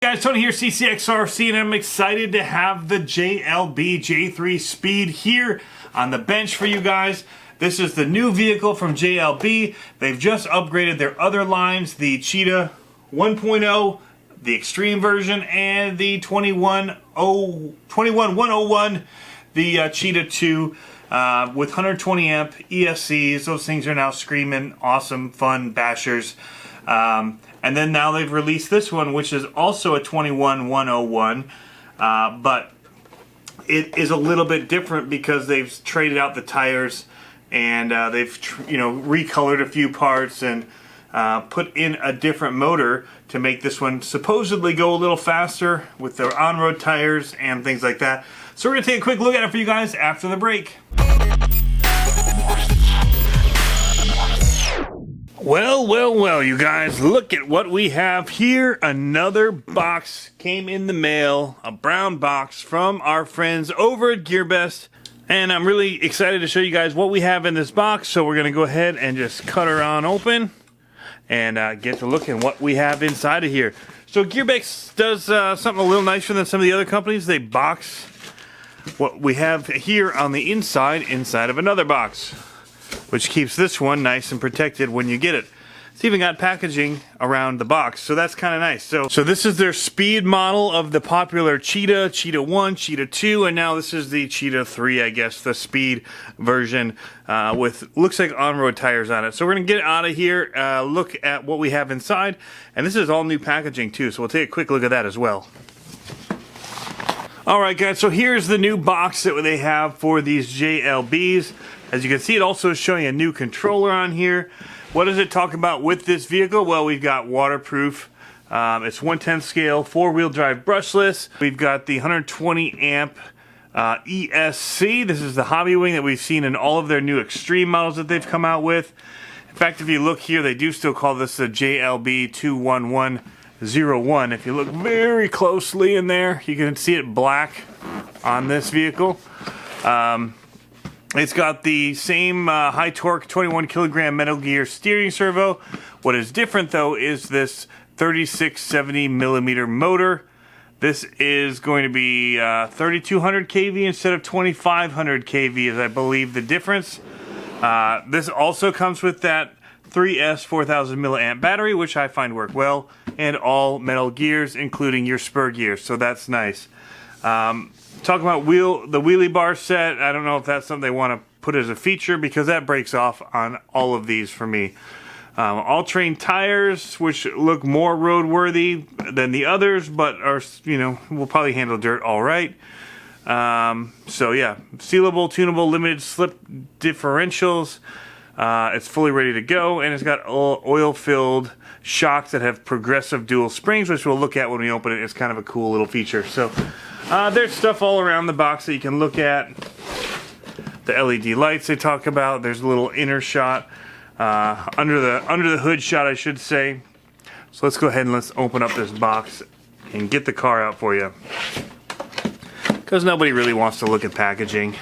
guys, Tony here, CCxRC, and I'm excited to have the JLB J3SPEED here on the bench for you guys. This is the new vehicle from JLB. They've just upgraded their other lines, the Cheetah 1.0, the Extreme version, and the 21101, the Cheetah 2 with 120 amp ESCs. Those things are now screaming awesome, fun bashers. And then now they've released this one, which is also a 21101, but it is a little bit different because they've traded out the tires and they've recolored a few parts and put in a different motor to make this one supposedly go a little faster with their on-road tires and things like that. So we're going to take a quick look at it for you guys after the break. Well, you guys, look at what we have here. Another box came in the mail, a brown box from our friends over at GearBest. And I'm really excited to show you guys what we have in this box. So we're going to go ahead and just cut her on open and get to look at what we have inside of here. So GearBest does something a little nicer than some of the other companies. They box what we have here on the inside of another box, which keeps this one nice and protected when you get it. It's even got packaging around the box, so that's kind of nice. So this is their Speed model of the popular Cheetah, Cheetah 1, Cheetah 2, and now this is the Cheetah 3, I guess, the Speed version with, looks like on-road tires on it. So we're going to get out of here, look at what we have inside, and this is all new packaging too, so we'll take a quick look at that as well. Alright guys, so here's the new box that they have for these JLBs. As you can see, it also is showing a new controller on here. What does it talk about with this vehicle? Well, we've got waterproof. It's 1/10 scale, 4-wheel drive brushless. We've got the 120 amp ESC. This is the hobby wing that we've seen in all of their new Extreme models that they've come out with. In fact, if you look here, they do still call this the JLB 21101. If you look very closely in there, you can see it black on this vehicle. It's got the same high torque 21 kilogram Metal Gear steering servo. What is different though is this 3670 millimeter motor. This is going to be 3200 kV instead of 2500 kV is I believe the difference. This also comes with that 3S 4000 milliamp battery, which I find work well, and all metal gears including your spur gears, so that's nice. Talking about the wheelie bar set, I don't know if that's something they want to put as a feature because that breaks off on all of these for me. All-terrain tires, which look more roadworthy than the others, but are, will probably handle dirt all right. So yeah, sealable, tunable, limited slip differentials. It's fully ready to go, and it's got oil-filled shocks that have progressive dual springs, which we'll look at when we open it. It's kind of a cool little feature. So there's stuff all around the box that you can look at. The LED lights they talk about. There's a little inner shot, under the hood shot, I should say. So let's go ahead and let's open up this box and get the car out for you, because nobody really wants to look at packaging.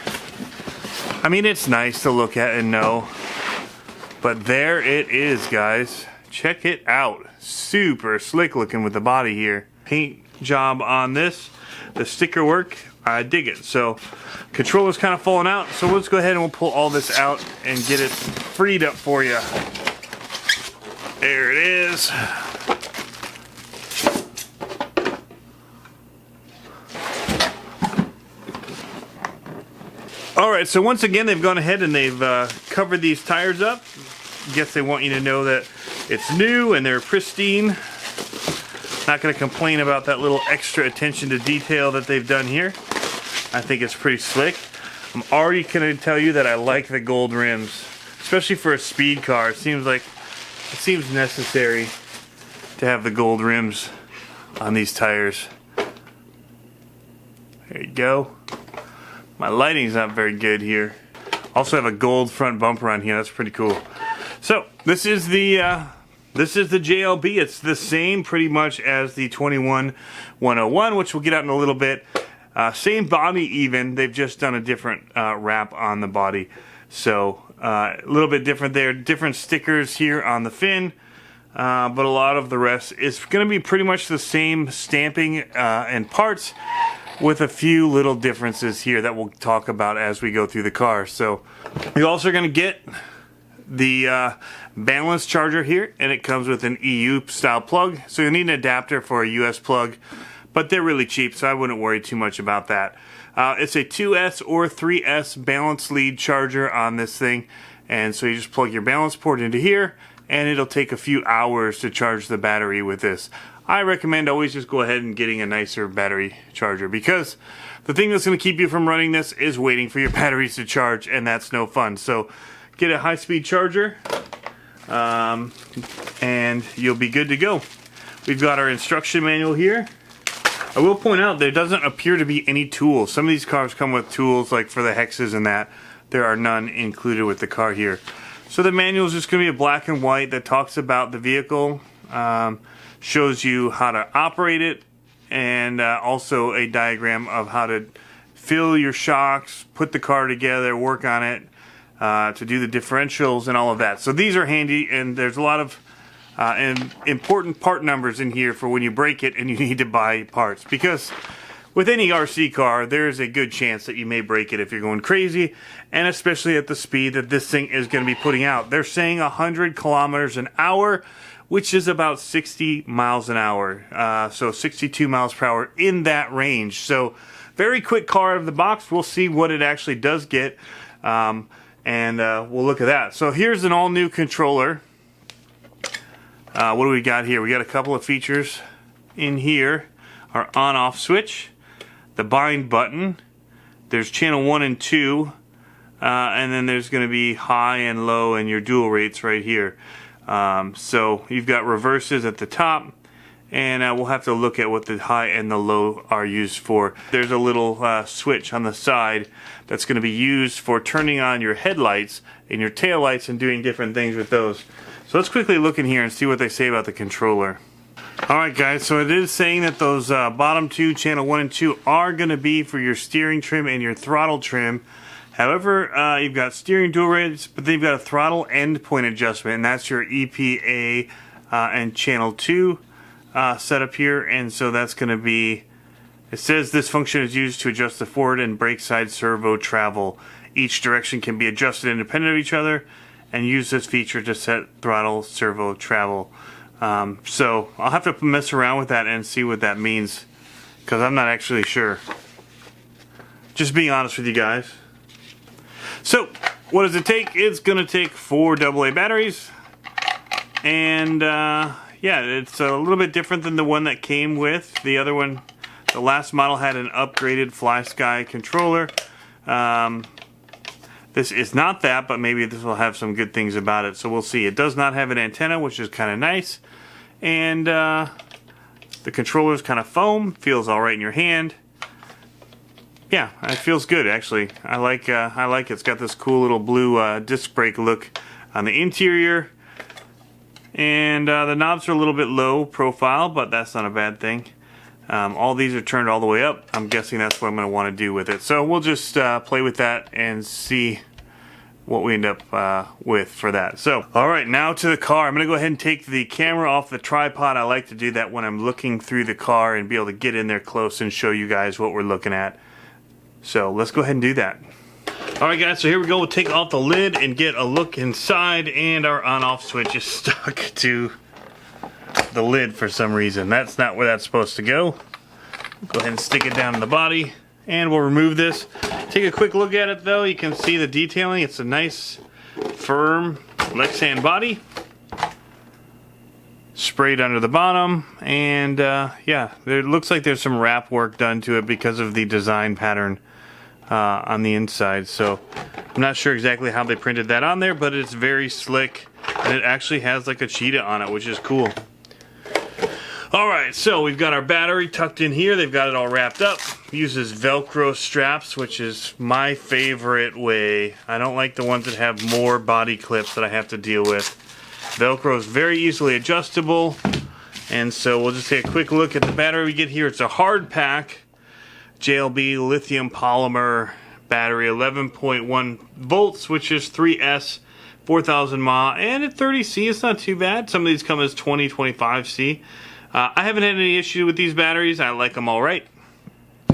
I mean, it's nice to look at and know, but there it is, guys. Check it out. Super slick looking with the body here. Paint job on this. The sticker work, I dig it. So controller's kind of falling out, so let's go ahead and we'll pull all this out and get it freed up for you. There it is. Alright, so once again they've gone ahead and they've covered these tires up. Guess they want you to know that it's new and they're pristine. Not going to complain about that little extra attention to detail that they've done here. I think it's pretty slick. I'm already going to tell you that I like the gold rims, especially for a speed car. It seems necessary to have the gold rims on these tires. There you go. My lighting's not very good here. Also have a gold front bumper on here. That's pretty cool. So this is the JLB. It's the same pretty much as the 21101, which we'll get out in a little bit. Same body even. They've just done a different wrap on the body. So a little bit different there. Different stickers here on the fin. but a lot of the rest is going to be pretty much the same stamping and parts, with a few little differences here that we'll talk about as we go through the car. So you're also going to get the balance charger here, and it comes with an EU style plug, so you'll need an adapter for a US plug, but they're really cheap, so I wouldn't worry too much about that. It's a 2S or 3S balance lead charger on this thing, and so you just plug your balance port into here, and it'll take a few hours to charge the battery with this. I recommend always just go ahead and getting a nicer battery charger, because the thing that's going to keep you from running this is waiting for your batteries to charge, and that's no fun. So get a high-speed charger, and you'll be good to go. We've got our instruction manual here. I will point out there doesn't appear to be any tools. Some of these cars come with tools, like for the hexes and that. There are none included with the car here. So the manual is just going to be a black and white that talks about the vehicle, shows you how to operate it, and also a diagram of how to fill your shocks, put the car together, work on it, to do the differentials and all of that. So these are handy, and there's a lot of important part numbers in here for when you break it and you need to buy parts, because with any RC car there's a good chance that you may break it if you're going crazy, and especially at the speed that this thing is going to be putting out. They're saying 100 kilometers an hour, which is about 60 miles an hour, so 62 miles per hour, in that range. So very quick car out of the box. We'll see what it actually does get, and we'll look at that. So here's an all new controller. What do we got here? We got a couple of features in here. Our on-off switch, the bind button, there's channel 1 and 2, and then there's going to be high and low and your dual rates right here. So you've got reverses at the top, and we'll have to look at what the high and the low are used for. There's a little switch on the side that's going to be used for turning on your headlights and your tail lights and doing different things with those. So let's quickly look in here and see what they say about the controller. Alright guys, so it is saying that those bottom two, channel 1 and 2, are going to be for your steering trim and your throttle trim. However, you've got steering dual rates, but then you've got a throttle end point adjustment, and that's your EPA and channel 2 setup here. And so that's going to be, it says this function is used to adjust the forward and brake side servo travel. Each direction can be adjusted independent of each other, and use this feature to set throttle servo travel. So I'll have to mess around with that and see what that means, because I'm not actually sure. Just being honest with you guys. So, what does it take? It's going to take 4 AA batteries, and yeah, it's a little bit different than the one that came with. The other one, the last model, had an upgraded FlySky controller. This is not that, but maybe this will have some good things about it, so we'll see. It does not have an antenna, which is kind of nice, and the controller is kind of foam, feels alright in your hand. Yeah, it feels good actually. I like it. It's got this cool little blue disc brake look on the interior, and the knobs are a little bit low profile, but that's not a bad thing. All these are turned all the way up. I'm guessing that's what I'm going to want to do with it. So we'll just play with that and see what we end up with for that. So, alright, now to the car. I'm going to go ahead and take the camera off the tripod. I like to do that when I'm looking through the car and be able to get in there close and show you guys what we're looking at. So let's go ahead and do that. Alright guys, so here we go. We'll take off the lid and get a look inside, and our on-off switch is stuck to the lid for some reason. That's not where that's supposed to go. Go ahead and stick it down in the body, and we'll remove this. Take a quick look at it though. You can see the detailing. It's a nice firm Lexan body, sprayed under the bottom, and yeah, it looks like there's some wrap work done to it because of the design pattern on the inside. So I'm not sure exactly how they printed that on there, but it's very slick, and it actually has like a cheetah on it, which is cool. Alright, so we've got our battery tucked in here. They've got it all wrapped up. Uses Velcro straps, which is my favorite way. I don't like the ones that have more body clips that I have to deal with. Velcro is very easily adjustable, and so we'll just take a quick look at the battery we get here. It's a hard pack JLB lithium polymer battery, 11.1 volts, which is 3S 4,000 mile, and at 30C, it's not too bad. Some of these come as 20, 25C. I haven't had any issue with these batteries. I like them all right.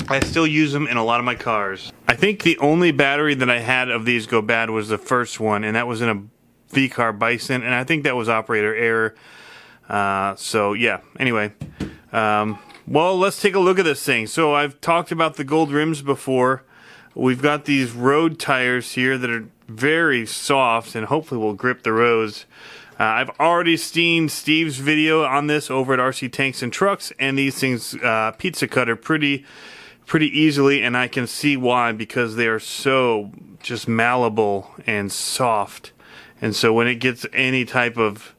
I still use them in a lot of my cars. I think the only battery that I had of these go bad was the first one, and that was in a V-Car Bison, and I think that was operator error. So yeah, anyway. Well, let's take a look at this thing. So I've talked about the gold rims before. We've got these road tires here that are very soft and hopefully will grip the roads. I've already seen Steve's video on this over at RC Tanks and Trucks, and these things pizza cutter pretty easily, and I can see why, because they are so just malleable and soft. And so when it gets any type of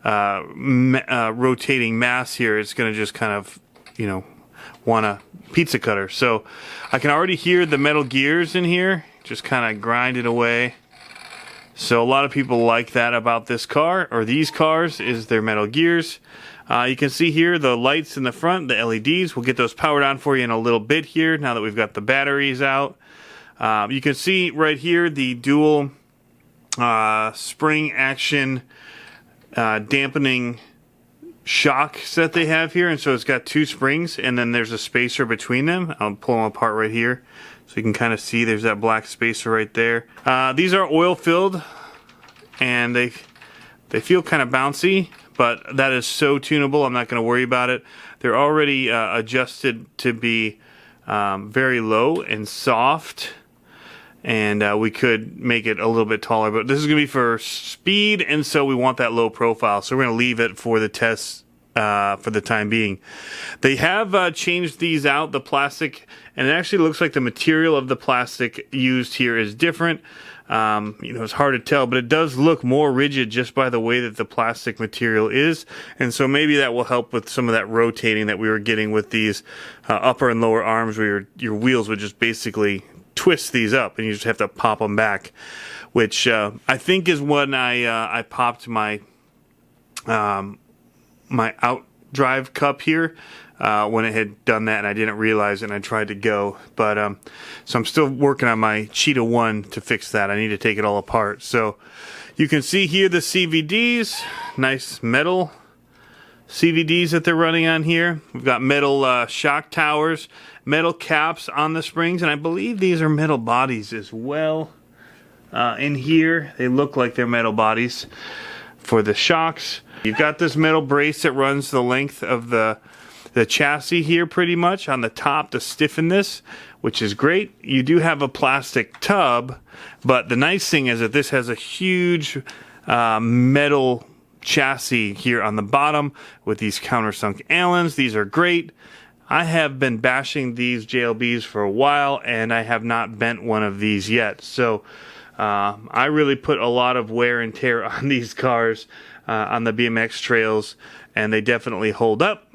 rotating mass here, it's going to just kind of, you know, want a pizza cutter. So I can already hear the metal gears in here just kind of grinding away. So a lot of people like that about this car, or these cars, is their metal gears. You can see here the lights in the front, the LEDs. We'll get those powered on for you in a little bit here, now that we've got the batteries out. You can see right here the dual spring action dampening shocks that they have here, and so it's got two springs, and then there's a spacer between them. I'll pull them apart right here so you can kind of see there's that black spacer right there. These are oil filled, and they feel kind of bouncy, but that is so tunable. I'm not going to worry about it. They're already adjusted to be very low and soft, and we could make it a little bit taller, but this is going to be for speed, and so we want that low profile, so we're going to leave it for the tests for the time being. They have changed these out, the plastic, and it actually looks like the material of the plastic used here is different. You know, it's hard to tell, but it does look more rigid just by the way that the plastic material is, and so maybe that will help with some of that rotating that we were getting with these upper and lower arms, where your wheels would just basically twist these up and you just have to pop them back, which I think is when I popped my my out drive cup here when it had done that, and I didn't realize it, and I tried to go, but so I'm still working on my Cheetah 1 to fix that. I need to take it all apart. So you can see here the CVDs, nice metal CVDs that they're running on here. We've got metal shock towers, metal caps on the springs, and I believe these are metal bodies as well. In here, they look like they're metal bodies for the shocks. You've got this metal brace that runs the length of the chassis here pretty much on the top to stiffen this, which is great. You do have a plastic tub, but the nice thing is that this has a huge metal chassis here on the bottom with these countersunk Allens. These are great. I have been bashing these JLBs for a while, and I have not bent one of these yet. So I really put a lot of wear and tear on these cars on the BMX trails, and they definitely hold up.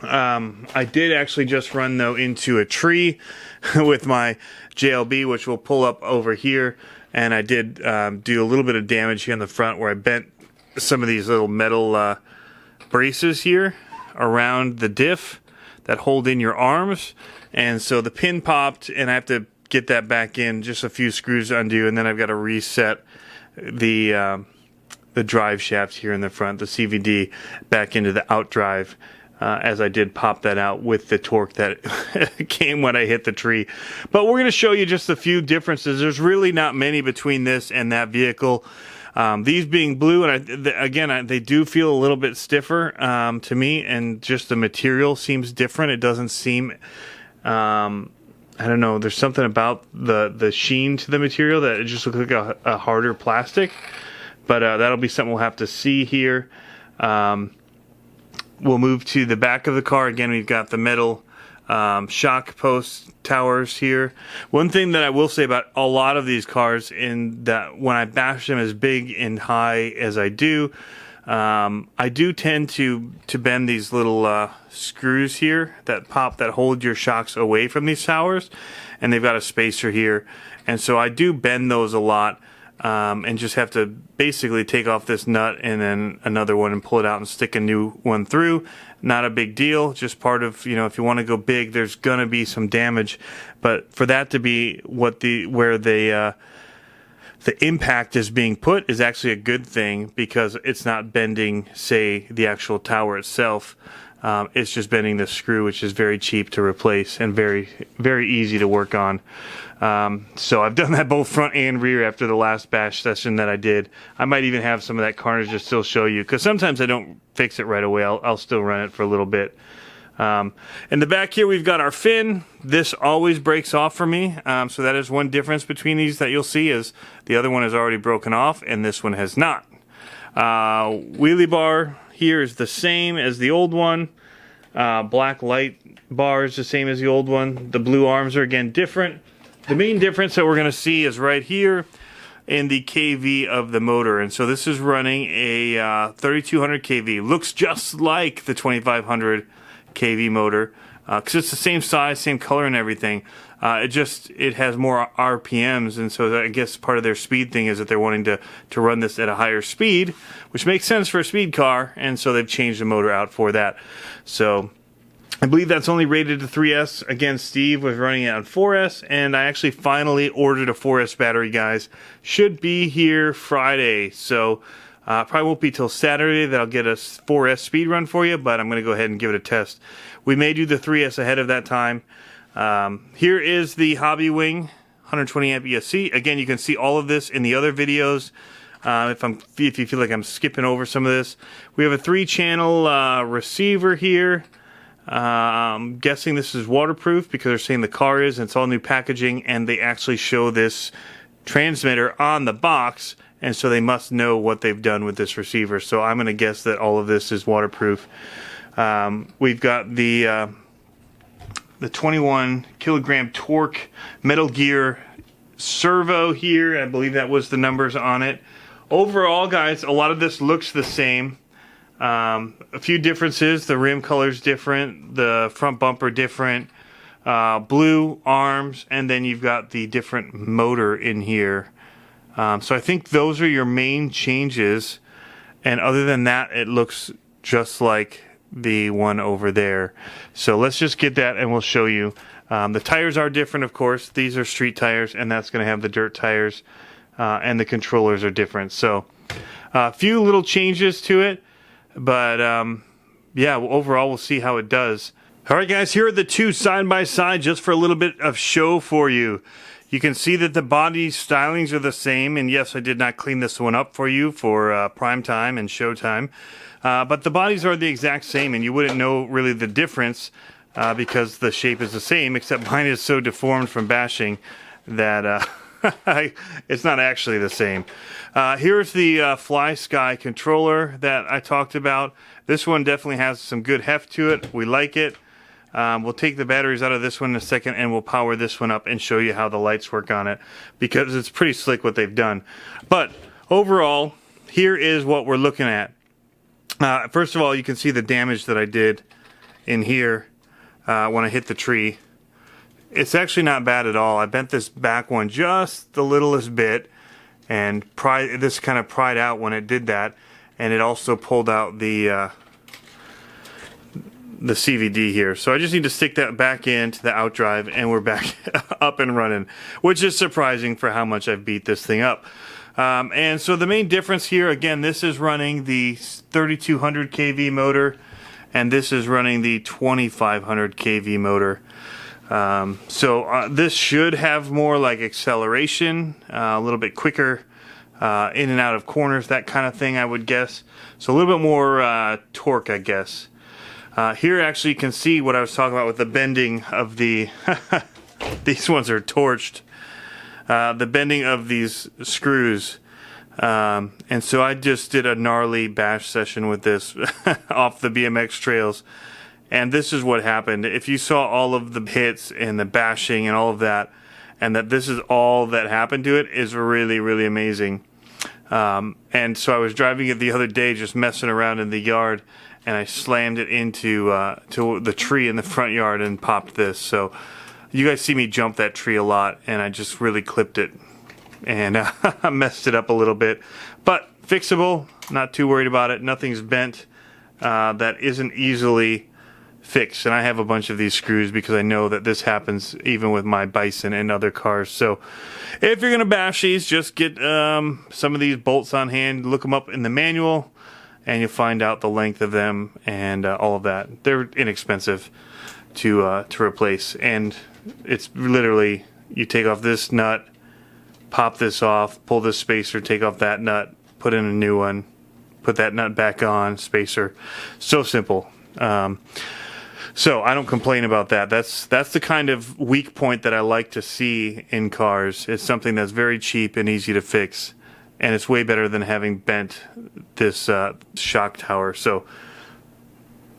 I did actually just run, though, into a tree with my JLB, which will pull up over here, and I did do a little bit of damage here in the front where I bent some of these little metal braces here around the diff that hold in your arms, and so the pin popped, and I have to get that back in, just a few screws to undo, and then I've got to reset the drive shaft here in the front, the CVD, back into the out drive, as I did pop that out with the torque that came when I hit the tree. But we're going to show you just a few differences. There's really not many between this and that vehicle. These being blue, and again, they do feel a little bit stiffer to me, and just the material seems different. It doesn't seem, I don't know, there's something about the sheen to the material that it just looks like a harder plastic. But that'll be something we'll have to see here. We'll move to the back of the car. Again, we've got the metal shock post towers here. One thing that I will say about a lot of these cars, in that when I bash them as big and high as I do tend to bend these little screws here that pop, that hold your shocks away from these towers, and they've got a spacer here, and so I do bend those a lot. And just have to basically take off this nut and then another one and pull it out and stick a new one through. Not a big deal, just part of, you know, if you want to go big, there's gonna be some damage. But for that to be where they the impact is being put is actually a good thing, because it's not bending, say, the actual tower itself. It's just bending the screw, which is very cheap to replace and very, very easy to work on. So I've done that both front and rear after the last bash session that I did. I might even have some of that carnage to still show you, because sometimes I don't fix it right away. I'll still run it for a little bit. In the back here, we've got our fin. This always breaks off for me. So that is one difference between these that you'll see, is the other one is already broken off and this one has not. Wheelie bar here is the same as the old one. Black light bar is the same as the old one. The blue arms are again different. The main difference that we're going to see is right here in the kV of the motor. And so this is running a 3200 kV. Looks just like the 2500 kV motor, because it's the same size, same color and everything. It has more RPMs, and so I guess part of their speed thing is that they're wanting to run this at a higher speed, which makes sense for a speed car, and so they've changed the motor out for that. So I believe that's only rated to 3S. Again, Steve was running it on 4S, and I actually finally ordered a 4S battery, guys. Should be here Friday, so probably won't be till Saturday that I'll get a 4S speed run for you, but I'm going to go ahead and give it a test. We may do the 3S ahead of that time. Here is the Hobby Wing 120 amp ESC. Again, you can see all of this in the other videos. If you feel like I'm skipping over some of this, we have a 3-channel receiver here. I'm guessing this is waterproof because they're saying the car is, and it's all new packaging, and they actually show this transmitter on the box, and so they must know what they've done with this receiver. So I'm going to guess that all of this is waterproof. We've got the 21 kilogram torque Metal Gear servo here. I believe that was the numbers on it. Overall, guys, a lot of this looks the same. A few differences. The rim color's different, the front bumper different, blue arms, and then you've got the different motor in here. So I think those are your main changes, and other than that, it looks just like the one over there. So let's just get that and we'll show you. The tires are different, of course. These are street tires, and that's going to have the dirt tires, and the controllers are different. So a few little changes to it, but yeah, overall we'll see how it does. Alright guys, here are the two side by side just for a little bit of show for you. You can see that the body stylings are the same, and yes, I did not clean this one up for you for prime time and show time, but the bodies are the exact same, and you wouldn't know really the difference because the shape is the same, except mine is so deformed from bashing that it's not actually the same. Here's the Fly Sky controller that I talked about. This one definitely has some good heft to it. We like it. We'll take the batteries out of this one in a second, and we'll power this one up and show you how the lights work on it, because it's pretty slick what they've done. But overall, here is what we're looking at. First of all, you can see the damage that I did in here when I hit the tree. It's actually not bad at all. I bent this back one just the littlest bit, and this kind of pried out when it did that, and it also pulled out the CVD here. So I just need to stick that back into the outdrive, and we're back up and running, which is surprising for how much I've beat this thing up. And so the main difference here, again, this is running the 3200 kV motor, and this is running the 2500 kV motor. So this should have more like acceleration, a little bit quicker in and out of corners, that kind of thing, I would guess. So a little bit more torque, I guess. Here actually you can see what I was talking about with the bending of the these ones are torched, the bending of these screws, and so I just did a gnarly bash session with this off the BMX trails, and this is what happened. If you saw all of the hits and the bashing and all of that, and that this is all that happened to it, is really, really amazing. And so I was driving it the other day, just messing around in the yard, and I slammed it into to the tree in the front yard and popped this. So you guys see me jump that tree a lot, and I just really clipped it and messed it up a little bit. But fixable, not too worried about it. Nothing's bent that isn't easily fixed. And I have a bunch of these screws because I know that this happens even with my Bison and other cars. So if you're gonna bash these, just get some of these bolts on hand, look them up in the manual, and you'll find out the length of them and all of that. They're inexpensive to replace, and it's literally, you take off this nut, pop this off, pull this spacer, take off that nut, put in a new one, put that nut back on, spacer. So simple. So I don't complain about that. That's the kind of weak point that I like to see in cars. It's something that's very cheap and easy to fix, and it's way better than having bent this shock tower. So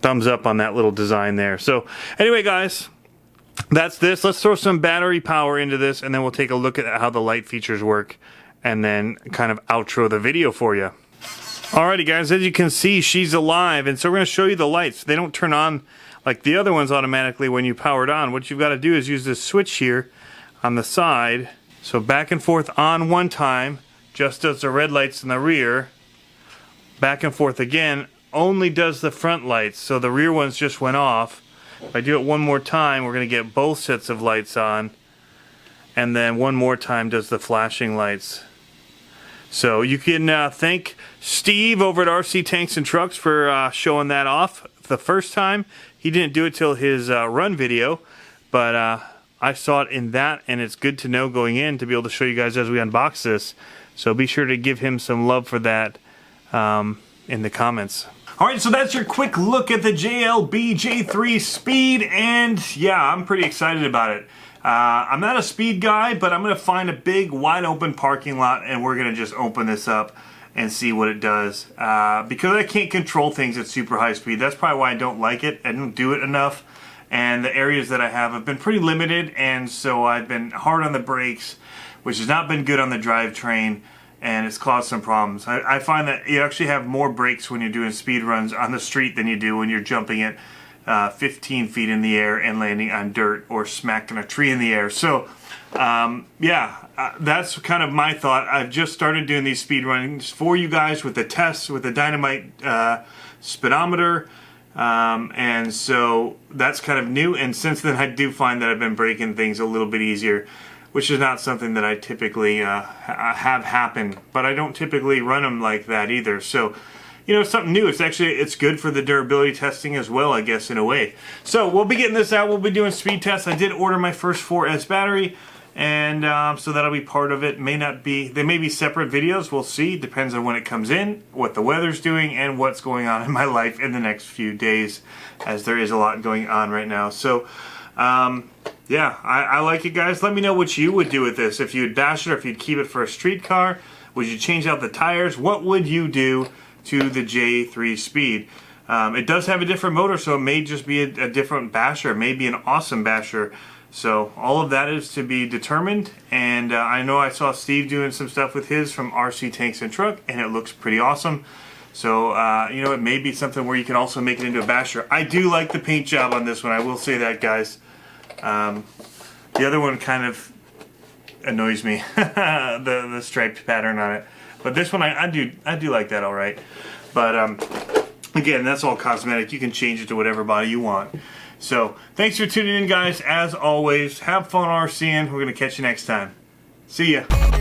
thumbs up on that little design there. So anyway, guys, that's this. Let's throw some battery power into this, and then we'll take a look at how the light features work, and then kind of outro the video for you. Alrighty, guys, as you can see, she's alive, and so we're going to show you the lights. They don't turn on like the other ones automatically when you power it on. What you've got to do is use this switch here on the side. So back and forth on one time, just does the red lights in the rear. Back and forth again, only does the front lights. So the rear ones just went off. If I do it one more time, we're going to get both sets of lights on. And then one more time does the flashing lights. So you can thank Steve over at RC Tanks and Trucks for showing that off the first time. He didn't do it till his run video, but I saw it in that, and it's good to know going in to be able to show you guys as we unbox this. So be sure to give him some love for that in the comments. Alright, so that's your quick look at the JLB J3SPEED, and yeah, I'm pretty excited about it. I'm not a speed guy, but I'm going to find a big, wide open parking lot, and we're going to just open this up and see what it does. Because I can't control things at super high speed, that's probably why I don't like it. I don't do it enough, and the areas that I have been pretty limited, and so I've been hard on the brakes, which has not been good on the drivetrain, and it's caused some problems. I find that you actually have more brakes when you're doing speed runs on the street than you do when you're jumping it 15 feet in the air and landing on dirt or smacking a tree in the air. So that's kind of my thought. I've just started doing these speed runs for you guys with the tests with the dynamite speedometer, and so that's kind of new, and since then I do find that I've been breaking things a little bit easier, which is not something that I typically have happen, but I don't typically run them like that either. So you know, something new. It's good for the durability testing as well, I guess, in a way. So we'll be getting this out. We'll be doing speed tests. I did order my first 4S battery, and so that'll be part of it. They may be separate videos. We'll see. Depends on when it comes in, what the weather's doing, and what's going on in my life in the next few days, as there is a lot going on right now. So yeah, I like it, guys. Let me know what you would do with this. If you would bash it, or if you'd keep it for a street car. Would you change out the tires? What would you do to the J3SPEED? It does have a different motor, so it may just be a different basher. It may be an awesome basher. So all of that is to be determined, and I know I saw Steve doing some stuff with his from RC Tanks and Truck, and it looks pretty awesome. So you know, it may be something where you can also make it into a basher. I do like the paint job on this one, I will say that, guys. The other one kind of annoys me, the striped pattern on it. But this one, I do like that, all right. But again, that's all cosmetic. You can change it to whatever body you want. So thanks for tuning in, guys. As always, have fun RCing. We're gonna catch you next time. See ya.